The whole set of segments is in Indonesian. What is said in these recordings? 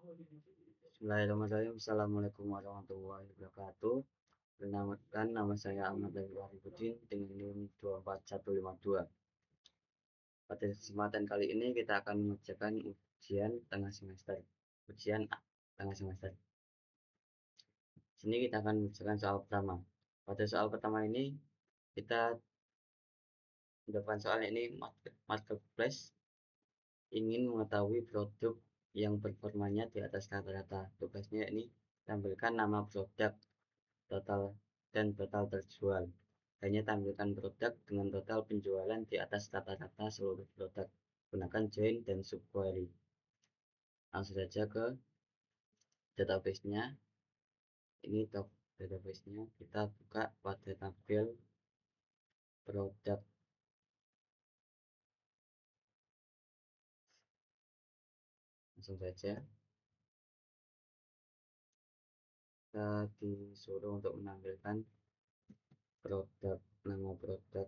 Bismillahirrahmanirrahim. Assalamualaikum warahmatullahi wabarakatuh. Perkenalkan, nama saya Ahmad Daniel Arifudin dengan NIM 24152. Pada kesempatan kali ini kita akan mengerjakan ujian tengah semester. Ujian tengah semester. Sini kita akan mengerjakan soal pertama. Pada soal pertama ini kita mendapatkan soal ini marketplace ingin mengetahui produk yang performanya di atas rata-rata. Tugasnya ini tampilkan nama produk, total dan total terjual. Hanya tampilkan produk dengan total penjualan di atas rata-rata seluruh produk. Gunakan join dan subquery. Langsung saja ke database-nya. Ini top database-nya. Kita buka pada tabel produk. Langsung saja kita disuruh untuk menampilkan produk, nama produk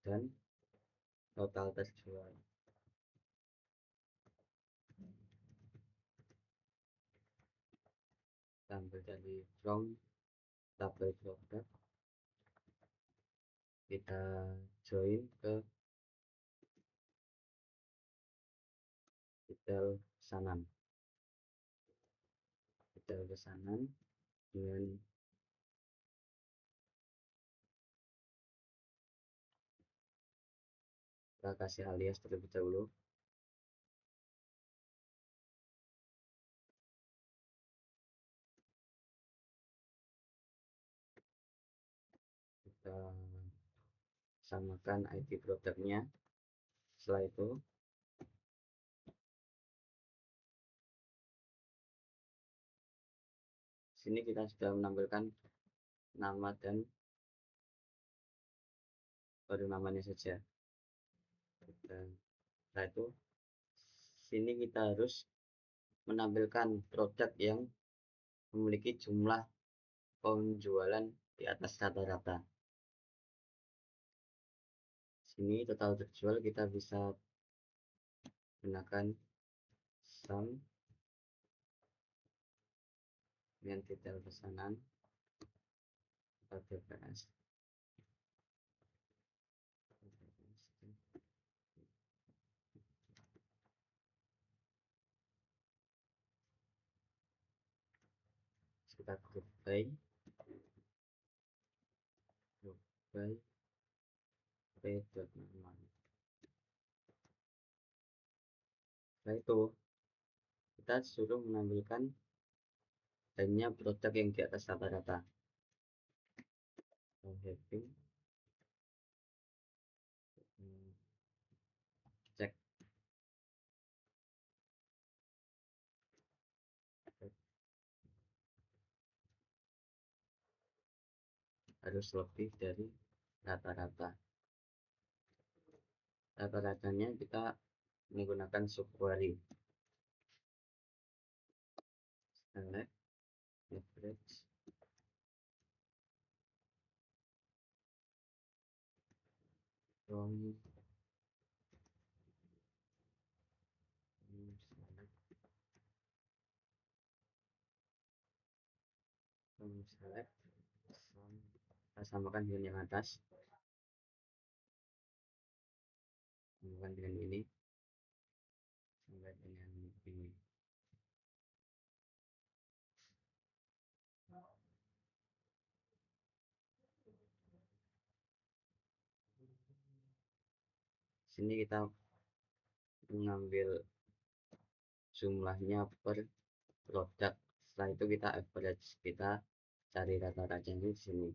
dan total terjual. Ambil dari from tabel produk, kita join ke detail pesanan dengan kita kasih alias terlebih dahulu. Kita samakan ID produknya. Setelah itu sini kita sudah menampilkan nama dan baru namanya saja. Setelah itu sini kita harus menampilkan produk yang memiliki jumlah penjualan di atas rata-rata. Sini total terjual kita bisa gunakan sum dengan detail pesanan DPS. Kita group by p.nama. Setelah itu kita suruh menampilkan hanya produk yang di atas rata-rata. Having cek harus lebih dari rata-rata. Rata-ratanya kita menggunakan subquery. Select average from select kita samakan dengan yang atas, samakan dengan ini sampai dengan ini. Sini kita mengambil jumlahnya per produk. Setelah itu kita average, kita cari rata-ratanya di sini.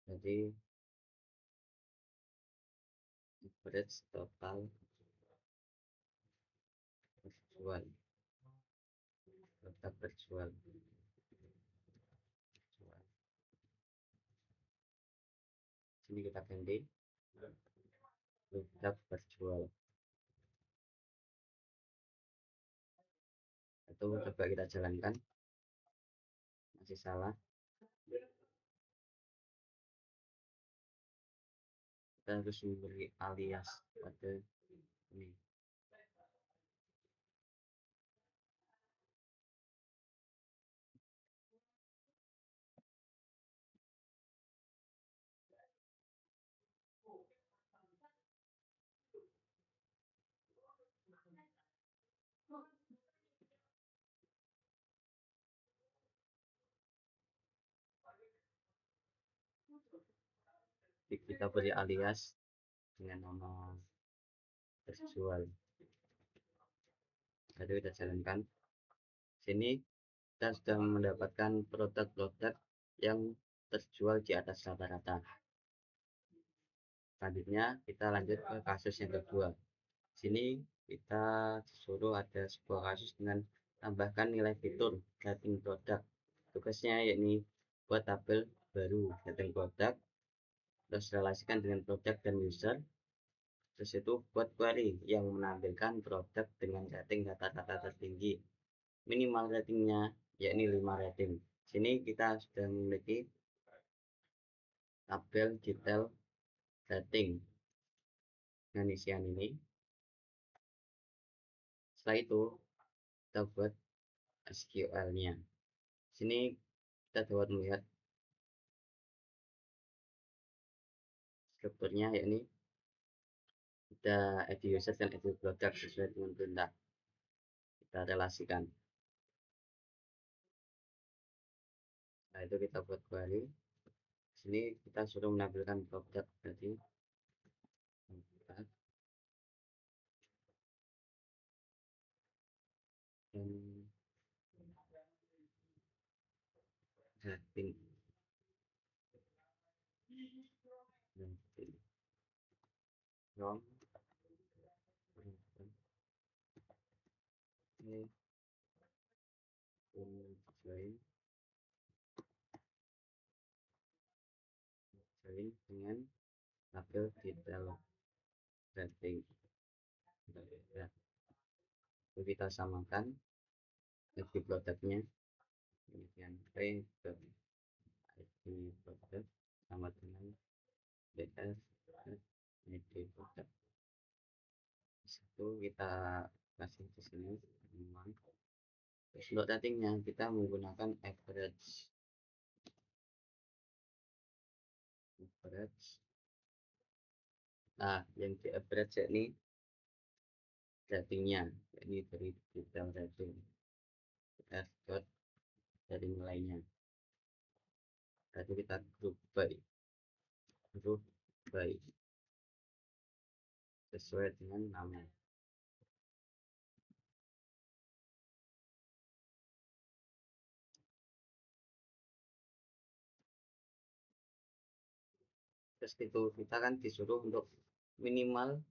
Jadi average total terjual, produk terjual. Sini kita ganti produk terjual. Itu coba kita jalankan, masih salah. Kita harus memberi alias pada ini. kita beri alias dengan nama terjual. Tadi kita jalankan. Sini kita sudah mendapatkan produk-produk yang terjual di atas rata-rata. Selanjutnya kita lanjut ke kasus yang kedua. Sini kita disuruh ada sebuah kasus dengan tambahkan nilai fitur rating produk. Tugasnya yakni buat tabel baru rating produk, terus relasikan dengan produk dan user, terus itu buat query yang menampilkan produk dengan rating rata-rata tertinggi, minimal ratingnya yakni 5 rating. Sini kita sudah memiliki tabel detail rating dengan isian ini. Setelah itu kita buat SQL-nya. Sini kita dapat melihat strukturnya, yakni kita id user dan id product sesuai dengan perintah. Kita relasikan. Nah, itu kita buat query. Sini kita suruh menampilkan produk tadi. Dan rating. From join dengan tabel detail rating. Lalu kita samakan id produknya, kemudian id produk sama dengan dr id produk. Itu kita kasih di sini teman. Terus untuk ratingnya kita menggunakan average. Nah, yang di average ini ratingnya, ini dari detail rating. Kita dot dari nilainya. Tadi kita group by sesuai dengan nama. Terus itu kita kan disuruh untuk minimal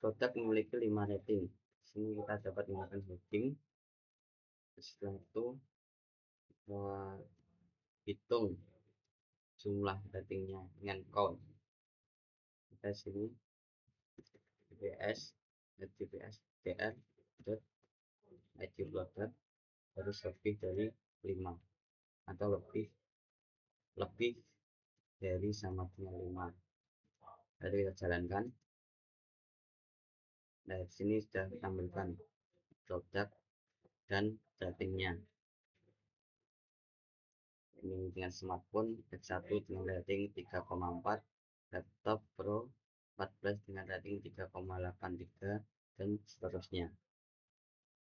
produk memiliki 5 rating. Sini kita dapat menggunakan heading. Setelah itu kita hitung jumlah ratingnya dengan count. Kita sini dbs dr dot id produk harus lebih dari 5 atau lebih dari sama dengan 5. Lalu kita jalankan. Nah, di sini sudah ditampilkan produk dan ratingnya. Ini dengan smartphone X1 dengan rating 3,4, laptop Pro 14 dengan rating 3,83, dan seterusnya.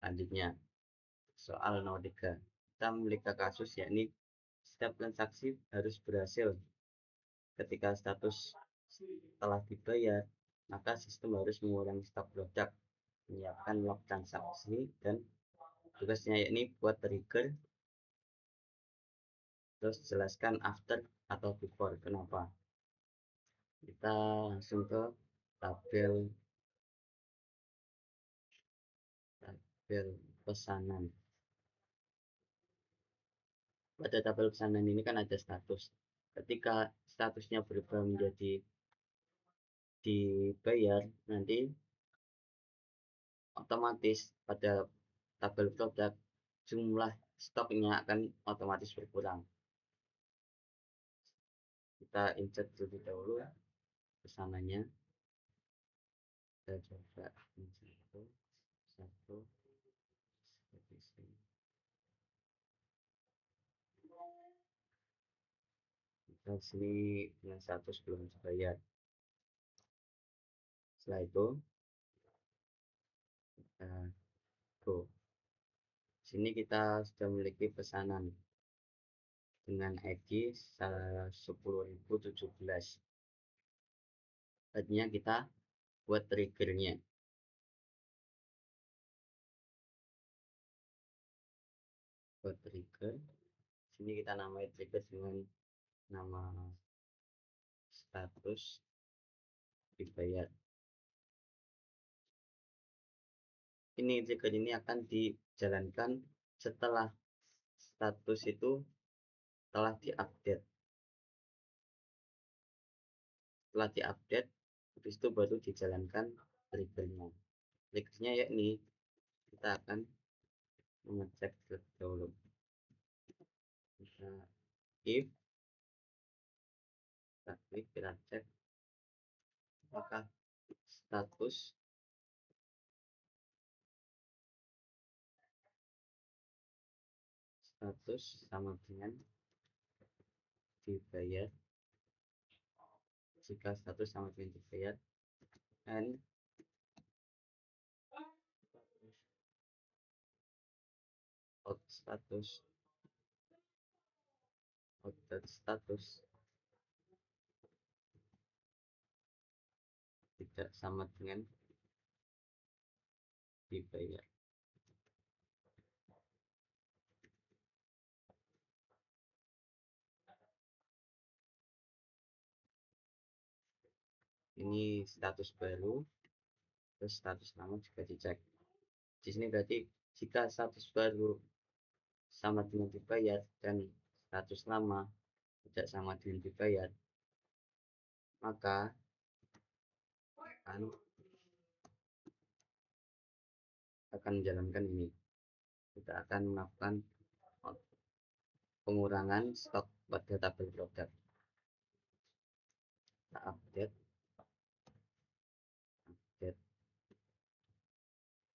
Selanjutnya soal nomor 3, kita memiliki kasus yakni setiap transaksi harus berhasil. Ketika status telah dibayar, maka sistem harus mengurangi stok produk, menyiapkan log transaksi, dan tugasnya yakni buat trigger. Terus jelaskan after atau before. Kenapa? Kita langsung ke tabel pesanan. Pada tabel pesanan ini kan ada status. Ketika statusnya berubah menjadi dibayar, nanti otomatis pada tabel produk jumlah stoknya akan otomatis berkurang. Kita insert terlebih dahulu pesanannya. Kita coba satu kita sini dengan status belum dibayar. Setelah itu kita go. Sini kita sudah memiliki pesanan dengan ID 10.017. Tadinya kita buat triggernya. Buat trigger, sini kita namai trigger dengan nama status dibayar. Ini trigger ini akan dijalankan setelah status itu telah diupdate. Setelah diupdate, habis itu baru dijalankan triggernya. Triggernya yakni kita akan mengecek dahulu. Kita if, kita klik, kita cek apakah status sama dengan dibayar. Jika status sama dengan dibayar, and out status tidak sama dengan dibayar. Ini status baru, terus status lama juga dicek. Di sini berarti jika status baru sama dengan dibayar dan status lama tidak sama dengan dibayar, maka akan menjalankan ini. Kita akan melakukan pengurangan stok pada tabel produk. Kita update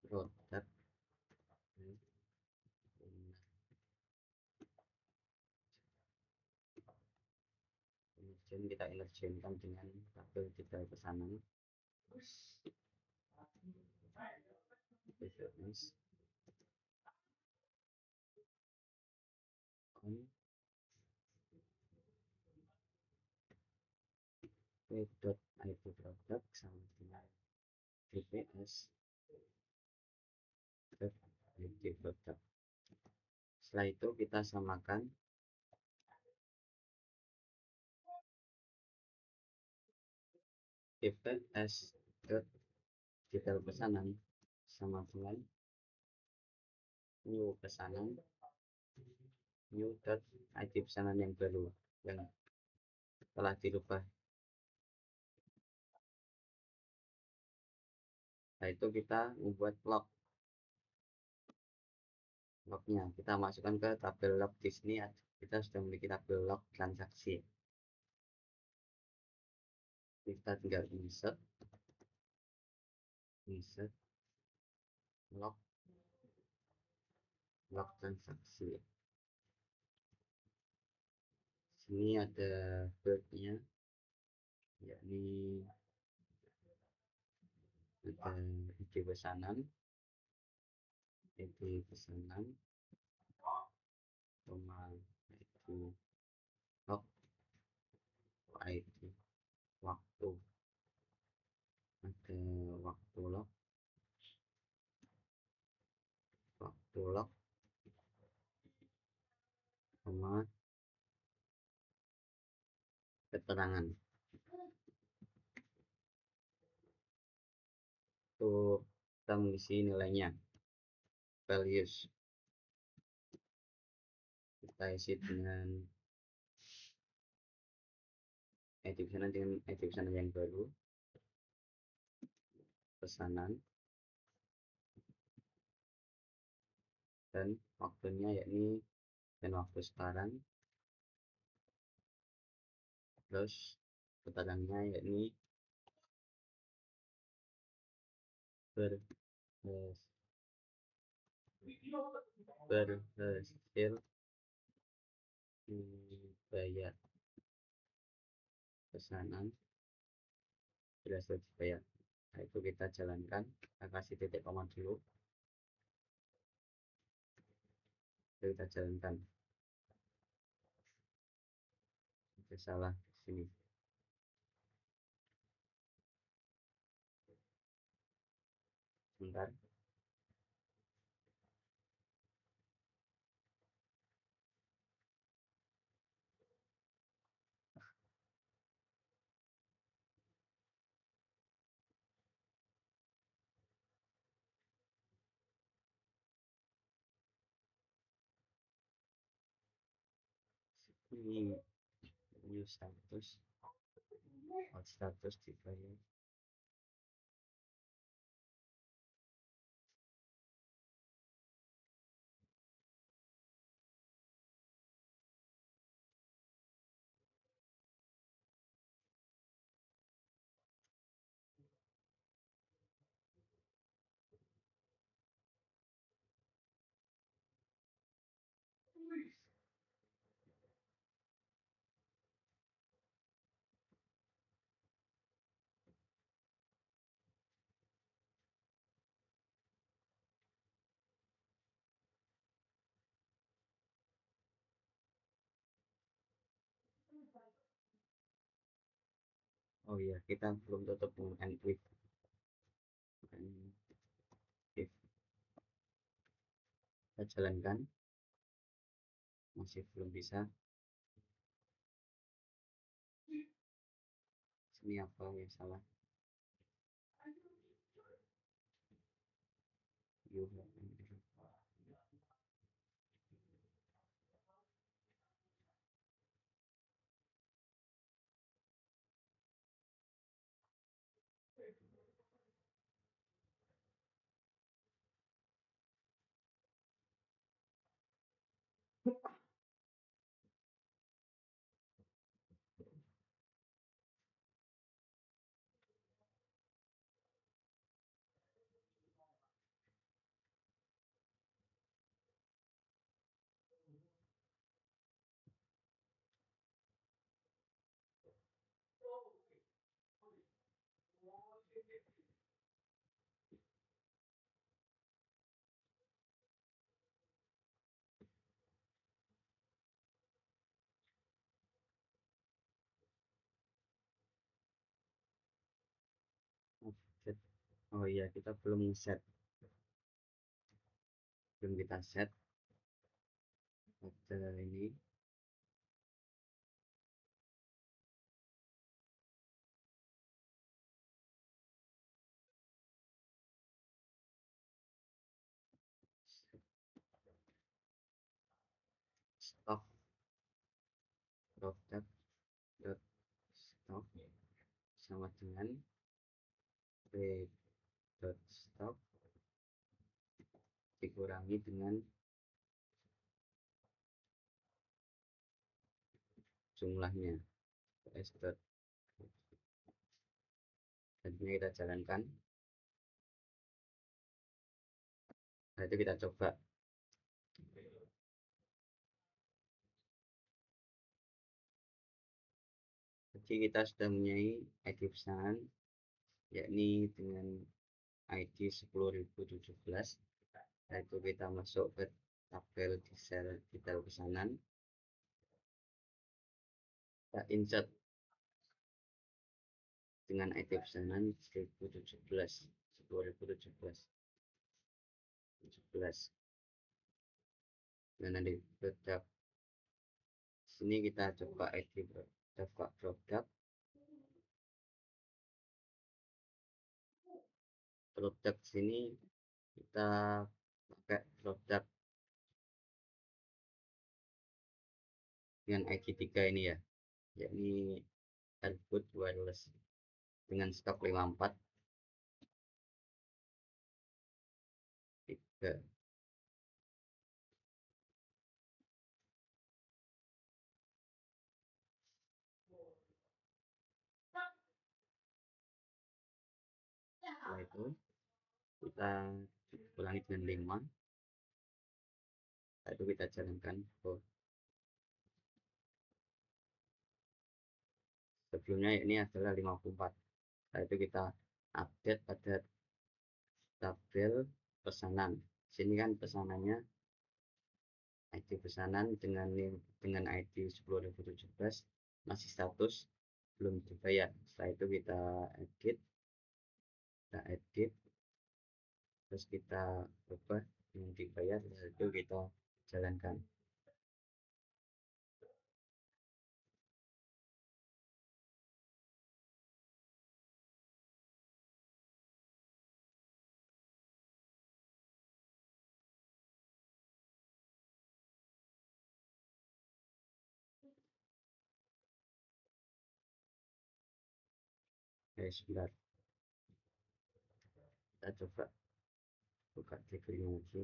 produk. Kemudian kita energikan dengan tabel detail pesanan. Business on p.id produk sama dengan bps id produk. Setelah itu kita samakan bps detail pesanan sama dengan new pesanan, new id pesanan yang baru yang telah dirubah. Setelah itu kita membuat lognya, kita masukkan ke tabel log. Di sini kita sudah memiliki tabel log transaksi. Kita tinggal insert log transaksi. Sini ada field-nya, yakni ada id pesanan, koma id log, id waktu, ada waktu log, koma keterangan. Untuk kita mengisi nilainya, values, kita isi dengan id pesanan yang baru, pesanan, dan waktunya yakni dan waktu sekarang, terus keterangannya yakni berhasil dibayar, pesanan berhasil dibayar. Nah, itu kita jalankan. Kita kasih titik koma dulu, kita jalankan. Salah di sini. Bentar. Ini new status, hot status dibayar. Oh iya, kita belum tutup dengan encrypt. Encrypt. Kita jalankan, masih belum bisa. Ini apa yang salah? You have an error. Set. Oh iya, kita belum set, belum kita set pada ini. Stop product dot stop sama dengan p dot stop dikurangi dengan jumlahnya s dot. Dan ini kita jalankan. Nah, itu kita coba. Jadi kita sudah mempunyai ID pesanan, yakni dengan ID 10.017. Nah, itu kita masuk ke tabel detail pesanan. Kita insert dengan ID pesanan 1017. Dan nanti produk sini kita coba ID produk sini kita pakai produk dengan ID 3 ini ya, yakni Airboot wireless dengan stok 54 3. Setelah itu kita ulangi dengan 5. Setelah itu kita jalankan. Sebelumnya ini adalah 54. Setelah itu kita update pada tabel pesanan. Sini kan pesanannya ID pesanan dengan ID 10.017 masih status belum dibayar. Setelah itu kita edit terus kita ubah yang dibayar, itu kita jalankan. Oke, sebentar, kita coba buka triggernya lagi.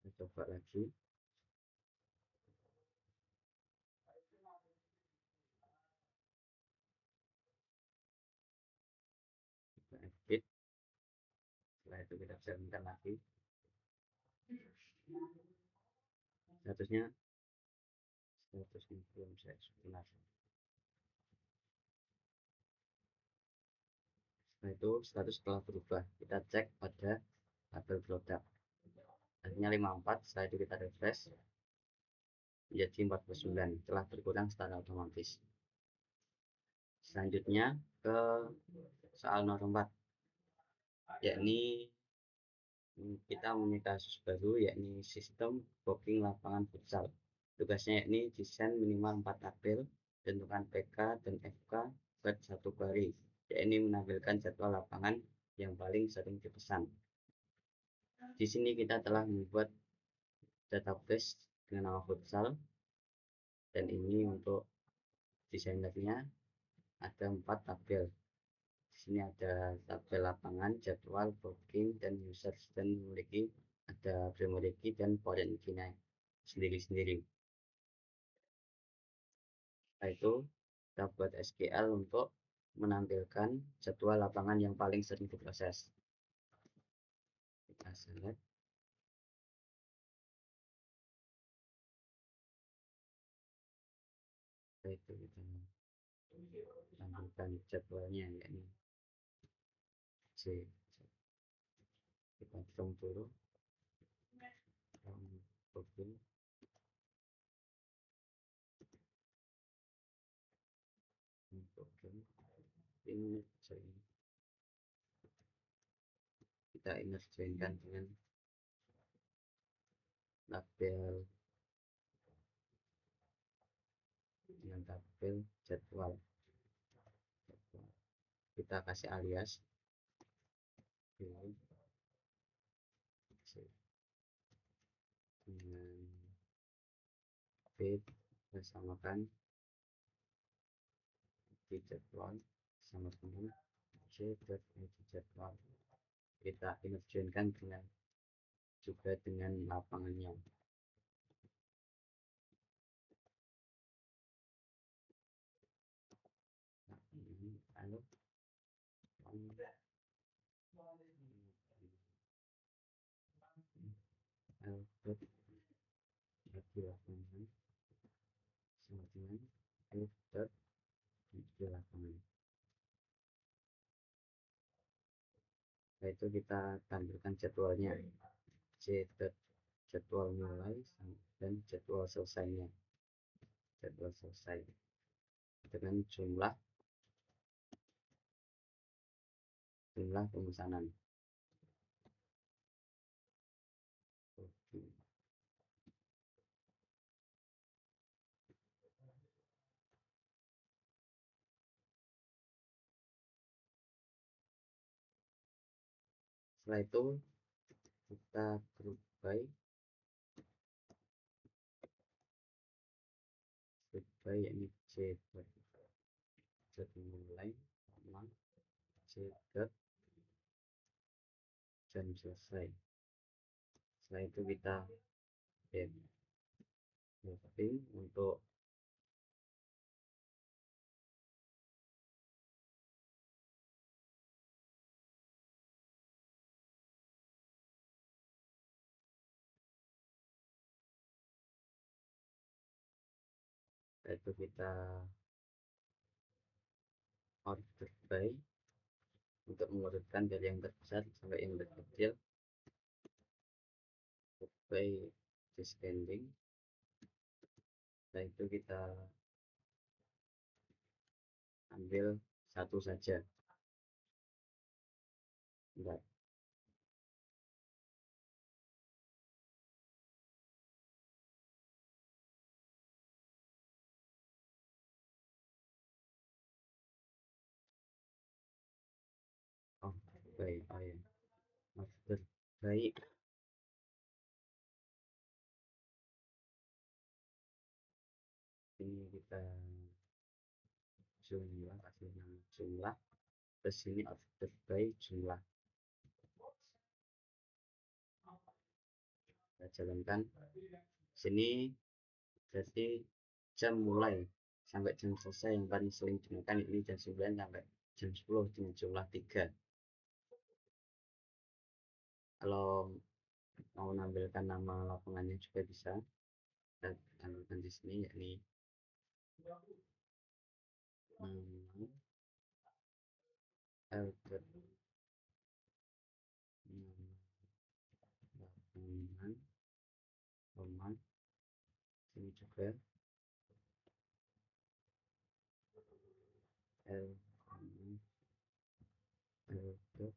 Kita coba lagi, kita edit, setelah itu kita jalankan lagi. Statusnya belum saya sebentar. Setelah itu status telah berubah, kita cek pada tabel produk, hasilnya 54. Setelah itu kita refresh menjadi 49, telah berkurang secara otomatis. Selanjutnya ke soal nomor 4, yakni kita memiliki kasus baru, yakni sistem booking lapangan futsal. Tugasnya yakni desain minimal 4 tabel, tentukan PK dan FK buat satu query, yakni menampilkan jadwal lapangan yang paling sering dipesan. Di sini kita telah membuat database dengan nama futsal, dan ini untuk desainernya ada 4 tabel. Di sini ada tabel lapangan, jadwal, booking, dan user, dan memiliki dan foreign key-nya sendiri-sendiri. Setelah itu kita buat SQL untuk menampilkan jadwal lapangan yang paling sering diproses. Kita select, setelah itu kita tampilkan jadwalnya, yakni C. Kita hitung dulu booking, ini kita joinkan dengan tabel jadwal. Kita kasih alias dengan B, bersamakan di jadwal sama dengan jadwal. Kita joinkan dengan juga dengan lapangannya. Lalu output di lapangan sama dengan output di lapangan. Setelah itu kita tampilkan jadwalnya, jadwal mulai dan jadwal selesainya. Jadwal selesai dengan jumlah pemesanan. Oke. Setelah itu kita group by yakni jadwal mulai sama jam selesai. Setelah itu kita mapping untuk kita order by untuk mengurutkan dari yang terbesar sampai yang terkecil. By descending, setelah itu kita ambil satu saja. Enggak. Oh, baik. Oh ya, order baik. Ini kita jumlah, kasih nama jumlah. Terus ini order by jumlah. Kita jalankan. Sini berarti jam mulai sampai jam selesai yang paling sering digunakan ini jam 9 sampai jam 10 dengan jumlah 3. Kalau mau menampilkan nama lapangannya juga bisa, kita tampilkan di sini, yakni nama Albert, nama lapangan, koma, sini juga L, Albert,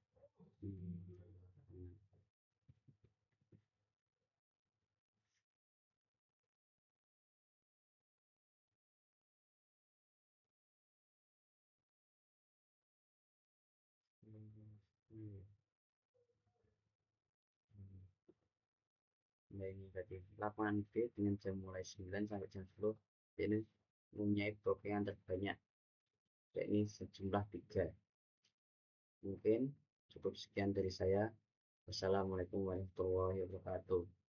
nah ini tadi lapangan B dengan jam mulai 9 sampai jam 10 ini mempunyai booking terbanyak, yakni sejumlah 3. Mungkin cukup sekian dari saya. Wassalamualaikum warahmatullahi wabarakatuh.